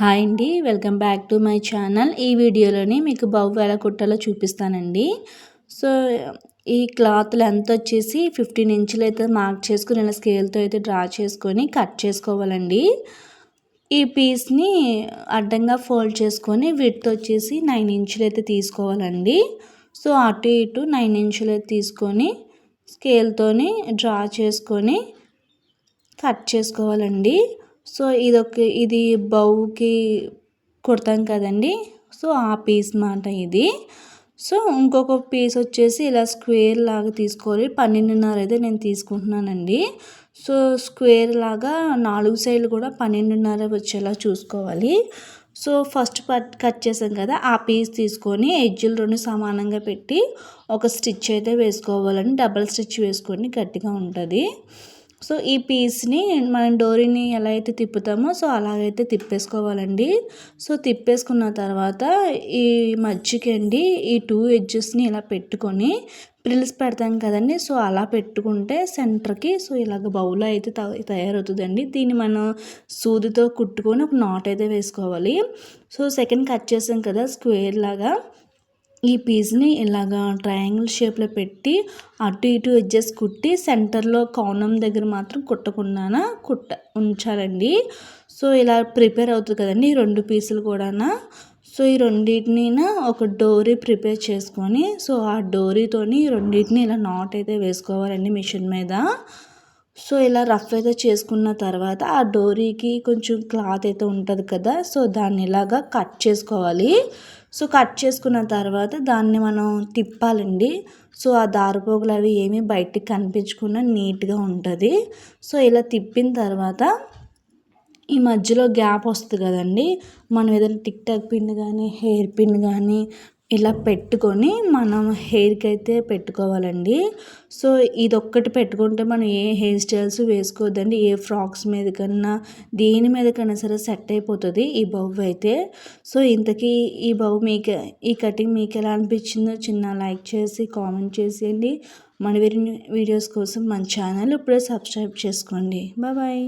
Hi అండి, welcome back to my channel. ఈ వీడియోలోని మీకు బౌ ఎలా కుట్టాలో చూపిస్తానండి. సో ఈ క్లాత్ లెంత్ వచ్చేసి 15 ఇంచులు అయితే మార్క్ చేసుకుని ఇలా స్కేల్తో అయితే డ్రా చేసుకొని కట్ చేసుకోవాలండి. ఈ పీస్ని అడ్డంగా ఫోల్డ్ చేసుకొని విడ్త్ వచ్చేసి 9 ఇంచులు అయితే తీసుకోవాలండి. సో అటు ఇటు 9 ఇంచులు అయితే తీసుకొని స్కేల్తోని డ్రా చేసుకొని కట్ చేసుకోవాలండి. సో ఇది బౌకి కుడతాం కదండి. సో ఆ పీస్ మాట ఇది. సో ఇంకొక పీస్ వచ్చేసి ఇలా స్క్వేర్ లాగా తీసుకోవాలి. 12.5 అయితే నేను తీసుకుంటున్నానండి. సో స్క్వేర్ లాగా 4 సైడ్లు కూడా 12.5 వచ్చేలా చూసుకోవాలి. సో ఫస్ట్ కట్ చేసాం కదా, ఆ పీస్ తీసుకొని ఎడ్జులు 2 సమానంగా పెట్టి ఒక స్టిచ్ అయితే వేసుకోవాలండి. డబల్ స్టిచ్ వేసుకొని గట్టిగా ఉంటుంది. సో ఈ పీస్ని మనం డోరీని ఎలా అయితే తిప్పుతామో సో అలాగైతే తిప్పేసుకోవాలండి. సో తిప్పేసుకున్న తర్వాత ఈ మధ్యకండి ఈ 2 ఎడ్జెస్ని ఇలా పెట్టుకొని ప్రిల్స్ పెడతాం కదండి. సో అలా పెట్టుకుంటే సెంటర్కి సో ఇలాగ బౌల్ అయితే తయారవుతుందండి. దీన్ని మనం సూదితో కుట్టుకొని ఒక నాట్ అయితే వేసుకోవాలి. సో సెకండ్ కట్ చేసాం కదా స్క్వేర్ లాగా, ఈ పీస్ని ఇలాగా ట్రయాంగిల్ షేప్లో పెట్టి అటు ఇటు ఎడ్జెస్ కుట్టి సెంటర్లో కోణం దగ్గర మాత్రం కుట్టకుండా ఉంచాలండి. సో ఇలా ప్రిపేర్ అవుతుంది కదండి ఈ 2 పీసులు కూడా. సో ఈ రెండింటిని ఒక డోరీ ప్రిపేర్ చేసుకొని సో ఆ డోరీతోని రెండింటిని ఇలా నాట్ అయితే వేసుకోవాలండి మిషన్ మీద. సో ఇలా రఫ్ అయితే చేసుకున్న తర్వాత ఆ డోరీకి కొంచెం క్లాత్ అయితే ఉంటుంది కదా, సో దాన్ని ఇలాగా కట్ చేసుకోవాలి. సో కట్ చేసుకున్న తర్వాత దాన్ని మనం తిప్పాలండి. సో ఆ దారపోగులు అవి ఏమీ బయటికి కనిపించకుండా నీట్గా ఉంటుంది. సో ఇలా తిప్పిన తర్వాత ఈ మధ్యలో గ్యాప్ వస్తుంది కదండి, మనం ఏదైనా టిక్ టాక్ పిన్ కానీ హెయిర్ పిన్ కానీ ఇలా పెట్టుకొని మనం హెయిర్కి అయితే పెట్టుకోవాలండి. సో ఇదొక్కటి పెట్టుకుంటే మనం ఏ హెయిర్ స్టైల్స్ వేసుకోవద్దండి. ఏ ఫ్రాక్స్ మీద కన్నా దేని మీద కన్నా సరే సెట్ అయిపోతుంది ఈ బౌ అయితే. సో ఇంతకీ ఈ బౌ మీకు ఈ కటింగ్ మీకు ఎలా అనిపించిందో చిన్న లైక్ చేసి కామెంట్ చేసేయండి. మన వీడియోస్ కోసం మన ఛానల్ ఇప్పుడే సబ్స్క్రైబ్ చేసుకోండి. బాయ్.